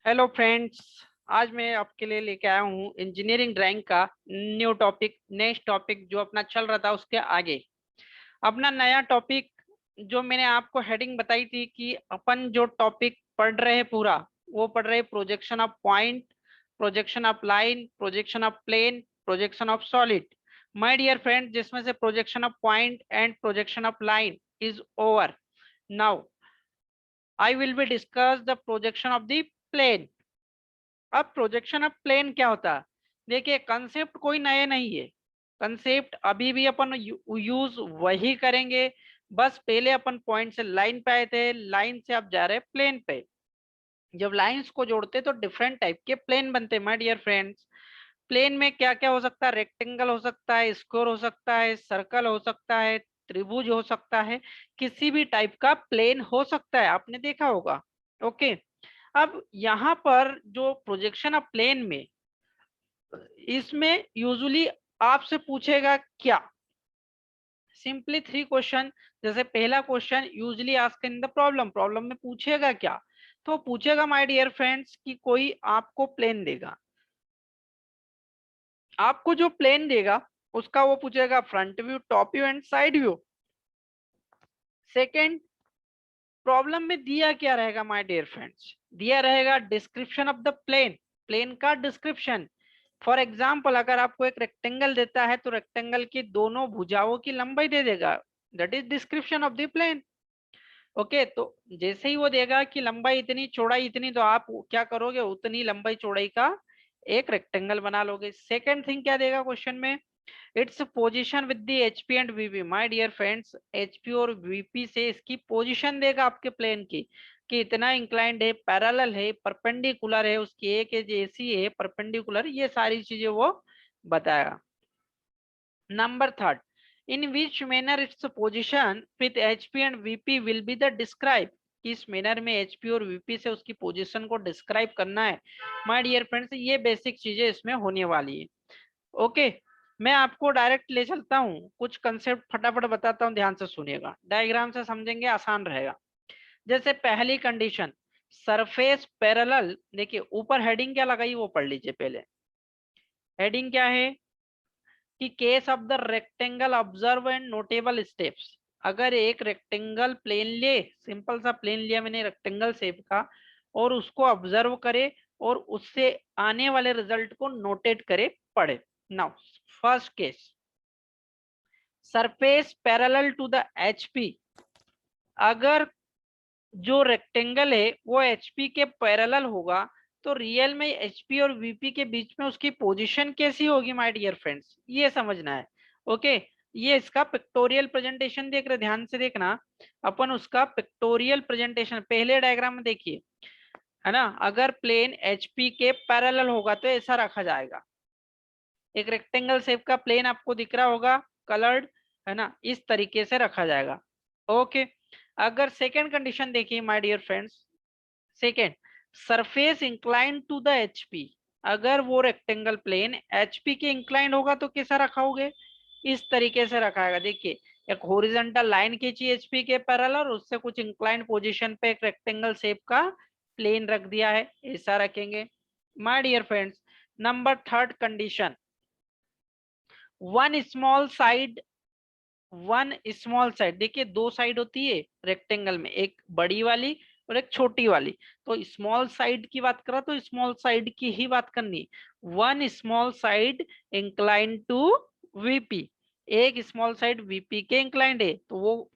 Hello friends. आज मैं आपके लिए लेके आया हूँ इंजीनियरिंग ड्राइंग का न्यू टॉपिक, नेक्स्ट टॉपिक जो अपना चल रहा था उसके आगे अपना नया टॉपिक। जो मैंने आपको हेडिंग बताई थी कि अपन जो टॉपिक पढ़ रहे हैं पूरा वो पढ़ रहे projection of point, projection of line, projection of plane, projection of solid. My dear friend, जिसमें से projection of point and projection of line is over. Now I will be discuss the projection of the plane. अब projection of plane क्या होता है? देखिए, concept कोई नया नहीं है। कंसेप्ट अभी भी अपन यूज वही करेंगे। बस पहले अपन पॉइंट से लाइन पे आए थे, लाइन से आप जा रहे हैं प्लेन पे। जब लाइंस को जोड़ते तो डिफरेंट टाइप के प्लेन बनते हैं माय डियर फ्रेंड्स। प्लेन में क्या क्या हो सकता है? रेक्टेंगल हो सकता है, स्क्वायर हो सकता है, सर्कल हो सकता है, त्रिभुज हो सकता है, किसी भी टाइप का प्लेन हो सकता है, आपने देखा होगा। ओके। अब यहाँ पर जो प्रोजेक्शन ऑफ प्लेन में, इसमें यूजुअली आपसे पूछेगा क्या? Simply three question. जैसे पहला question usually ask in the problem, problem में पूछेगा क्या? तो पूछेगा माय डियर फ्रेंड्स कि कोई आपको प्लेन देगा। आपको जो प्लेन देगा उसका वो पूछेगा front view, top view and side view. Second, problem में दिया क्या रहेगा माय डियर फ्रेंड्स? दिया रहेगा description of the plane, plane का डिस्क्रिप्शन। फॉर एग्जाम्पल, अगर आपको एक रेक्टेंगल देता है तो रेक्टेंगल की दोनों भुजाओं की लंबाई दे देगा। That is description of the plane. Okay, तो जैसे ही वो देगा कि लंबाई इतनी, चौड़ाई इतनी, तो आप क्या करोगे? उतनी लंबाई चौड़ाई का एक रेक्टेंगल बना लोगे। सेकेंड थिंग क्या देगा क्वेश्चन में? Its position with the HP and VP. My dear friends, HP और वीपी से इसकी पोजीशन देगा आपके प्लेन की, कि इतना इंक्लाइंड है, पैरेलल है, परपेंडिकुलर है, उसकी एक एज ऐसी है, परपेंडिकुलर, ये सारी चीजें वो बताएगा। Number third, in which manner it's position with HP and VP will be the describe. किस मैनर में एचपी और वीपी से उसकी पोजीशन को डिस्क्राइब करना है। माय डियर फ्रेंड्स, ये बेसिक चीजें इसमें होने वाली है। ओके, मैं आपको डायरेक्ट ले चलता हूँ, कुछ कंसेप्ट फटाफट बताता हूँ, ध्यान से सुनिएगा, डायग्राम से समझेंगे आसान रहेगा। जैसे पहली कंडीशन, सरफेस पैरेलल। देखिए ऊपर हेडिंग क्या लगाई वो पढ़ लीजिए पहले। हेडिंग क्या है कि case of the rectangle observe and notable steps. अगर एक रेक्टेंगल प्लेन ले, सिंपल सा प्लेन लिया मैंने रेक्टेंगल शेप का, और उसको ऑब्जर्व करे और उससे आने वाले रिजल्ट को नोटेट करे, पढ़े। Now first case, surface parallel to the HP. अगर जो रेक्टेंगल है वो एचपी के पैरेलल होगा तो रियल में एचपी और वीपी के बीच में उसकी पोजीशन कैसी होगी माय डियर फ्रेंड्स, ये समझना है। ओके, ये इसका पिक्टोरियल प्रेजेंटेशन देख रहे, ध्यान से देखना। अपन उसका पिक्टोरियल प्रेजेंटेशन पहले डायग्राम में देखिए, है ना। अगर प्लेन एचपी के पैरेलल होगा तो ऐसा रखा जाएगा। एक रेक्टेंगल शेप का प्लेन आपको दिख रहा होगा, कलर्ड, है ना, इस तरीके से रखा जाएगा। ओके, अगर सेकेंड कंडीशन देखिए my dear friends, second, surface incline to the HP. अगर वो रेक्टेंगल प्लेन एचपी के इंक्लाइन होगा तो कैसा रखाओगे? इस तरीके से रखाएगा। देखिए, एक हॉरिजॉन्टल लाइन खींची एचपी के पैरेलल और उससे कुछ इंक्लाइन पोजीशन पे एक रेक्टेंगल शेप का प्लेन रख दिया है, ऐसा रखेंगे my dear friends. Number third condition, one small side, one small side. देखिए दो साइड होती है रेक्टेंगल में, एक बड़ी वाली और एक छोटी वाली। तो स्मॉल साइड की बात करा तो स्मॉल साइड की ही बात करनी। One small side incline to VP, एक स्मॉल साइड वीपी के इंक्लाइंड है, तो वो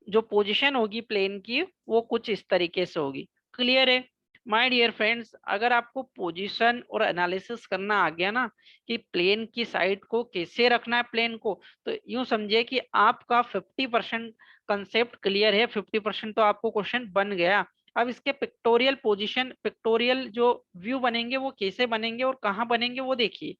जो पोजीशन होगी प्लेन की वो कुछ इस तरीके से होगी। क्लियर है माय डियर फ्रेंड्स? अगर आपको पोजीशन और एनालिसिस करना आ गया ना कि प्लेन की साइड को कैसे रखना है प्लेन को, तो यूं समझिए कि आपका 50% कंसेप्ट क्लियर है, 50% तो आपको क्वेश्चन बन गया। अब इसके पिक्टोरियल पोजीशन, पिक्टोरियल जो व्यू बनेंगे वो कैसे बनेंगे और कहाँ बनेंगे वो देखिए।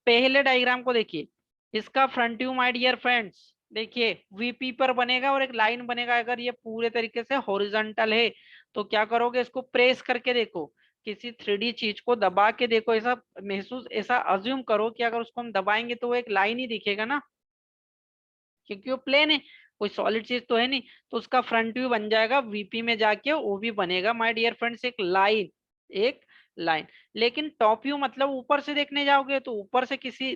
पहले डायग्राम को देखिए, इसका front view my dear friends, देखिए वीपी पर बनेगा और एक लाइन बनेगा। अगर ये पूरे तरीके से हॉरिजॉन्टल है तो क्या करोगे? इसको प्रेस करके देखो, किसी 3D चीज को दबा के देखो, ऐसा महसूस, ऐसा अज्यूम करो कि अगर उसको हम दबाएंगे तो वो एक लाइन ही दिखेगा ना, क्योंकि वो प्लेन है, कोई सॉलिड चीज तो है नहीं। तो उसका फ्रंट व्यू बन जाएगा, वीपी में जाके वो भी बनेगा माय डियर फ्रेंड्स एक लाइन। एक लाइन। लेकिन टॉप व्यू मतलब ऊपर से देखने जाओगे तो ऊपर से किसी,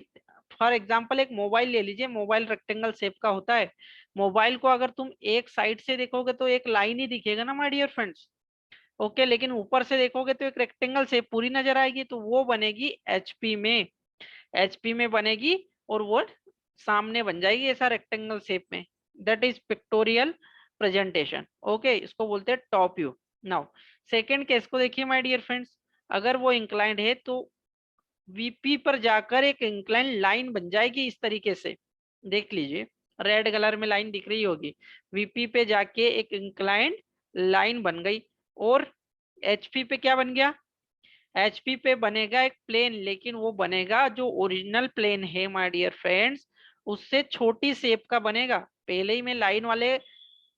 फॉर एग्जांपल एक मोबाइल ले लीजिए, मोबाइल रेक्टेंगल शेप का होता है। मोबाइल को अगर तुम एक साइड से देखोगे तो एक लाइन ही दिखेगा ना माय डियर फ्रेंड्स। ओके, लेकिन ऊपर से देखोगे तो एक रेक्टेंगल शेप पूरी नजर आएगी, तो वो बनेगी एचपी में। एचपी में बनेगी और वो सामने बन जाएगी ऐसा रेक्टेंगल शेप में। That is pictorial presentation. Okay, इसको बोलते हैं top view. Now second case को देखिए माय डियर फ्रेंड्स। अगर वो इंक्लाइंड है तो वीपी पर जाकर एक इंक्लाइन लाइन बन जाएगी इस तरीके से। देख लीजिए, रेड कलर में लाइन दिख रही होगी। वीपी पे जाके एक इंक्लाइंड लाइन बन गई। और एचपी पे क्या बन गया? एचपी पे बनेगा एक प्लेन, लेकिन वो बनेगा जो ओरिजिनल प्लेन है माय डियर फ्रेंड्स, उससे छोटी शेप का बनेगा। पहले ही मैं लाइन वाले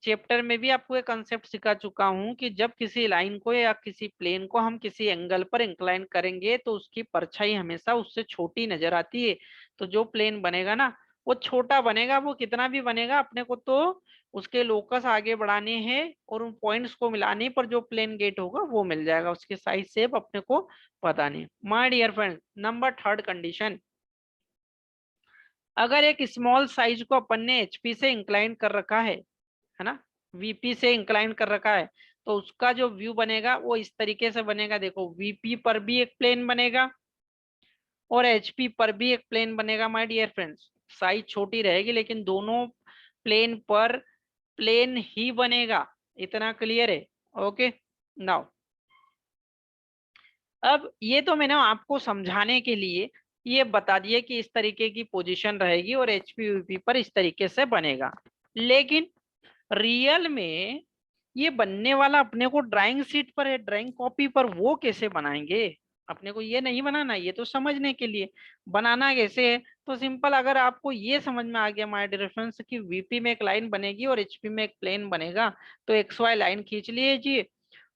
चैप्टर में भी आपको एक कंसेप्ट सिखा चुका हूं कि जब किसी लाइन को या किसी प्लेन को हम किसी एंगल पर इंक्लाइन करेंगे तो उसकी परछाई हमेशा उससे छोटी नजर आती है। तो जो प्लेन बनेगा ना, वो छोटा बनेगा। वो कितना भी बनेगा, अपने को तो उसके लोकस आगे बढ़ाने हैं और उन पॉइंट्स को मिलाने पर जो प्लेन गेट होगा वो मिल जाएगा। उसके साइज शेप अपने को पता नहीं। My dear friend, number third condition, अगर एक स्मॉल साइज को अपन ने एचपी से इंक्लाइन कर रखा है ना, वीपी से इंक्लाइन कर रखा है, तो उसका जो व्यू बनेगा वो इस तरीके से बनेगा। देखो, वीपी पर भी एक प्लेन बनेगा और एचपी पर भी एक प्लेन बनेगा माय डियर फ्रेंड्स। साइज छोटी रहेगी लेकिन दोनों प्लेन पर प्लेन ही बनेगा। इतना क्लियर है? ओके। नाउ अब ये तो मैंने आपको समझाने के लिए ये बता दिया कि इस तरीके की पोजीशन रहेगी और एचपी वीपी पर इस तरीके से बनेगा। लेकिन रियल में ये बनने वाला अपने को ड्राइंग शीट पर है, ड्राइंग कॉपी पर, वो कैसे बनाएंगे? अपने को ये नहीं बनाना, ये तो समझने के लिए। बनाना कैसे है? तो सिंपल, अगर आपको ये समझ में आ गया माय डियर फ्रेंड्स कि वीपी में एक लाइन बनेगी और एचपी में एक प्लेन बनेगा, तो एक्स वाई लाइन खींच लीजिए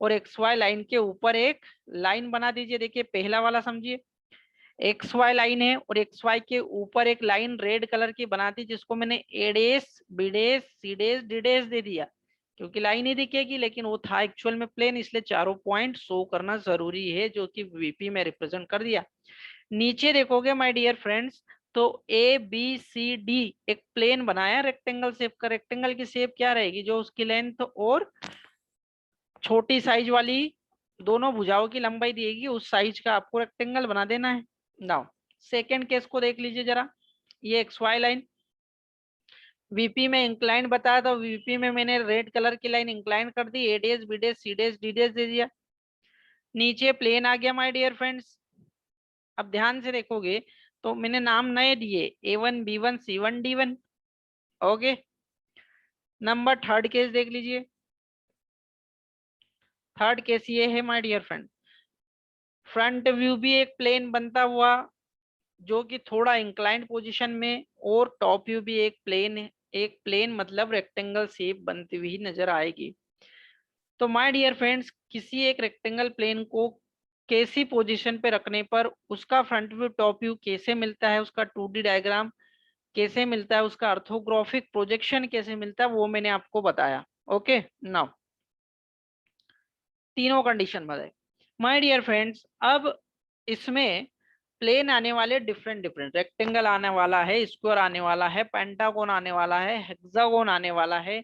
और एक्स वाई लाइन के ऊपर एक लाइन बना दीजिए। देखिए पहला वाला समझिए, एक्स वाई लाइन है और एक्स वाई के ऊपर एक लाइन रेड कलर की बना दी जिसको मैंने ए डेस, बी डेस, सी डेस, डी डेस दे दिया, क्योंकि लाइन ही दिखेगी लेकिन वो था एक्चुअल में प्लेन, इसलिए चारों पॉइंट शो करना जरूरी है, जो कि वीपी में रिप्रेजेंट कर दिया। नीचे देखोगे माय डियर फ्रेंड्स, तो ए बी सी डी एक प्लेन बनाया रेक्टेंगल शेप का। रेक्टेंगल की शेप क्या रहेगी? जो उसकी लेंथ और छोटी साइज वाली दोनों भुजाओं की लंबाई देगी, उस साइज का आपको रेक्टेंगल बना देना है। नाउ सेकेंड केस को देख लीजिए जरा। ये एक्स वाई लाइन वीपी में इंक्लाइन बताया, तो वीपी में मैंने रेड कलर की लाइन इंक्लाइन कर दी, A dash, B dash, C dash, D dash दे दिया। नीचे प्लेन आ गया माय डियर फ्रेंड्स। अब ध्यान से देखोगे तो मैंने नाम नए दिए, A1, B1, C1, D1। Okay, number third case देख लीजिए। थर्ड केस ये है my dear friend, front view भी एक प्लेन बनता हुआ जो कि थोड़ा इंक्लाइंड पोजीशन में, और टॉप व्यू भी एक प्लेन है। एक प्लेन मतलब रेक्टेंगल शेप बनती हुई नजर आएगी। तो माय डियर फ्रेंड्स, किसी एक रेक्टेंगल प्लेन को कैसी पोजीशन पे रखने पर उसका फ्रंट व्यू टॉप व्यू कैसे मिलता है, उसका 2D डायग्राम कैसे मिलता है, उसका ऑर्थोग्राफिक प्रोजेक्शन कैसे मिलता है, वो मैंने आपको बताया। ओके। नाउ तीनों कंडीशन बताए माय डियर फ्रेंड्स। अब इसमें प्लेन आने वाले डिफरेंट डिफरेंट, रेक्टेंगल आने वाला है, स्क्वायर आने वाला है, पेंटागोन आने वाला है, हेक्सागोन आने वाला है,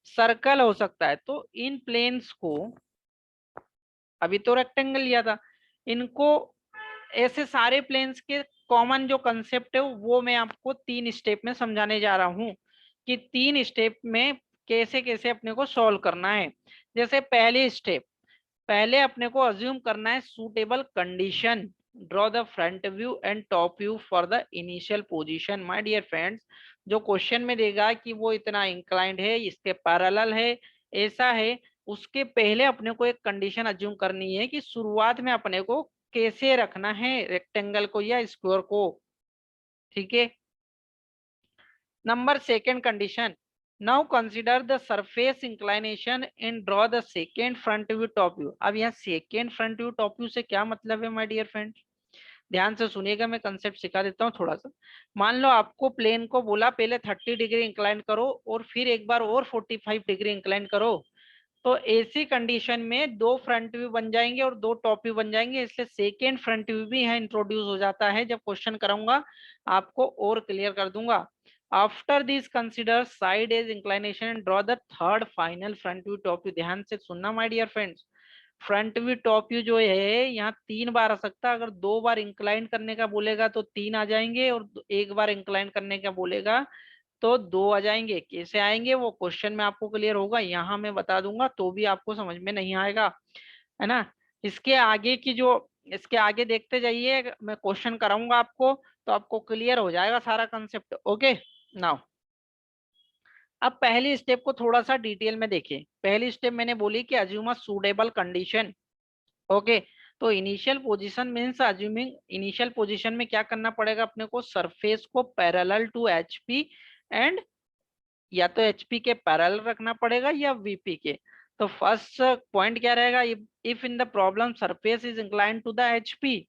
सर्कल हो सकता है। तो इन प्लेन्स को, अभी तो रेक्टेंगल लिया था, इनको ऐसे सारे प्लेन्स के कॉमन जो कंसेप्ट है वो मैं आपको 3 स्टेप में समझाने जा रहा हूँ कि 3 स्टेप में कैसे कैसे अपने को सॉल्व करना है। जैसे पहली स्टेप, पहले अपने को अज्यूम करना है suitable condition, draw the front view and top view for the initial position. My dear friends, जो क्वेश्चन में देगा कि वो इतना इंक्लाइंड है, इसके पैरेलल है, ऐसा है, उसके पहले अपने को एक कंडीशन अज्यूम करनी है कि शुरुआत में अपने को कैसे रखना है रेक्टेंगल को या स्क्वायर को। ठीक है। Number second condition, now consider the surface inclination and draw the second front view top view. अब यहाँ second front view top view से क्या मतलब है माय डियर फ्रेंड्स? ध्यान से सुनिएगा, मैं कंसेप्ट सिखा देता हूँ थोड़ा सा। मान लो आपको प्लेन को बोला पहले 30 डिग्री इंक्लाइन करो और फिर एक बार और 45 डिग्री इंक्लाइन करो, तो ऐसी कंडीशन में दो फ्रंट व्यू बन जाएंगे और दो टॉप व्यू बन जाएंगे, इसलिए सेकेंड फ्रंट व्यू भी यहाँ इंट्रोड्यूस हो जाता है। जब क्वेश्चन कराऊंगा आपको और क्लियर कर दूंगा। After this consider side as inclination and draw the third final front view top view. ध्यान से सुनना my dear friends, front view top view जो है यहाँ 3 बार आ सकता है। अगर 2 बार इंक्लाइन करने का बोलेगा तो 3 आ जाएंगे, और 1 बार इंक्लाइन करने का बोलेगा तो 2 आ जाएंगे। कैसे आएंगे वो क्वेश्चन में आपको क्लियर होगा, यहाँ मैं बता दूंगा तो भी आपको समझ में नहीं आएगा, है ना। इसके आगे की जो इसके आगे देखते जाइए, मैं क्वेश्चन कराऊंगा आपको तो आपको क्लियर हो जाएगा सारा कंसेप्ट। ओके नाउ, अब पहली स्टेप को थोड़ा सा डिटेल में देखिए। पहली स्टेप मैंने बोली कि assume a suitable condition. Okay, तो initial position means assuming, initial position में क्या करना पड़ेगा अपने को, सरफेस को पैरेलल टू एचपी एंड, या तो एचपी के पैरेलल रखना पड़ेगा या वीपी के। तो फर्स्ट पॉइंट क्या रहेगा, if in the problem surface is incline to the HP,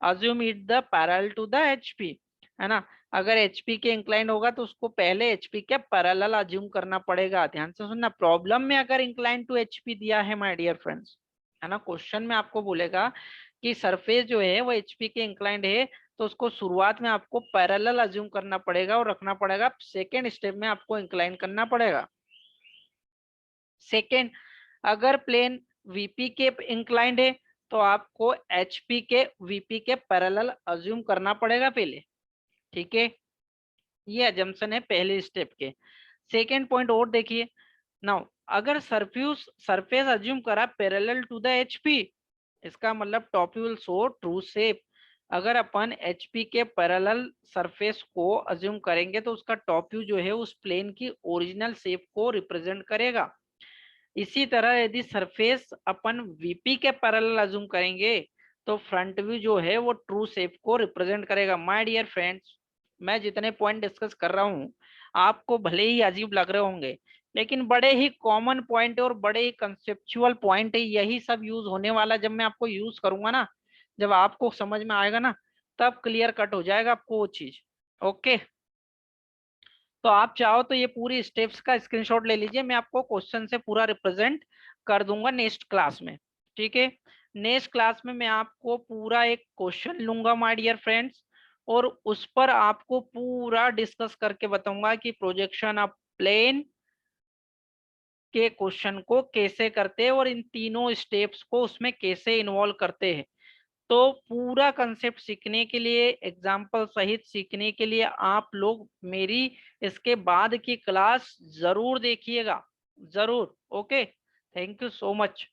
assume it the parallel to the HP, है ना। अगर एचपी के इंक्लाइन होगा तो उसको पहले एचपी के पैरेलल अज्यूम करना पड़ेगा। ध्यान से सुनना, प्रॉब्लम में अगर इंक्लाइन टू एचपी दिया है माय डियर फ्रेंड्स, है ना, क्वेश्चन में आपको बोलेगा कि सरफेस जो है वो एचपी के इंक्लाइंड है, तो उसको शुरुआत में आपको पैरेलल अज्यूम करना पड़ेगा और रखना पड़ेगा। सेकेंड स्टेप में आपको इंक्लाइन करना पड़ेगा। सेकेंड, अगर प्लेन वीपी के इंक्लाइंड है तो आपको एचपी के वीपी के पैरेलल अज्यूम करना पड़ेगा पहले, ठीक है। ये अजम्पशन है पहले स्टेप के। सेकेंड पॉइंट और देखिए नाउ, अगर सरफेस अज्यूम करा पैरेलल टू द एचपी, इसका मतलब top view will show true shape. अगर अपन एचपी के पैरेलल सरफेस को अज्यूम करेंगे तो उसका टॉप व्यू जो है उस प्लेन की ओरिजिनल शेप को रिप्रेजेंट करेगा। इसी तरह यदि सरफेस अपन वीपी के पैरेलल अज्यूम करेंगे तो फ्रंट व्यू जो है वो ट्रू शेप को रिप्रेजेंट करेगा। माय डियर फ्रेंड्स, मैं जितने पॉइंट डिस्कस कर रहा हूँ आपको भले ही अजीब लग रहे होंगे, लेकिन बड़े ही कॉमन पॉइंट है और बड़े ही कंसेप्चुअल पॉइंट है। यही सब यूज होने वाला, जब मैं आपको यूज करूंगा ना, जब आपको समझ में आएगा ना, तब क्लियर कट हो जाएगा आपको वो चीज। ओके, तो आप चाहो तो ये पूरी स्टेप्स का स्क्रीनशॉट ले लीजिए, मैं आपको क्वेश्चन से पूरा रिप्रेजेंट कर दूंगा नेक्स्ट क्लास में, ठीक है। नेक्स्ट क्लास में मैं आपको पूरा एक क्वेश्चन लूंगा माय डियर फ्रेंड्स, और उस पर आपको पूरा डिस्कस करके बताऊंगा कि प्रोजेक्शन ऑफ प्लेन के क्वेश्चन को कैसे करते हैं और इन तीनों स्टेप्स को उसमें कैसे इन्वॉल्व करते हैं। तो पूरा कंसेप्ट सीखने के लिए, एग्जाम्पल सहित सीखने के लिए आप लोग मेरी इसके बाद की क्लास जरूर देखिएगा, जरूर। Okay, thank you so much.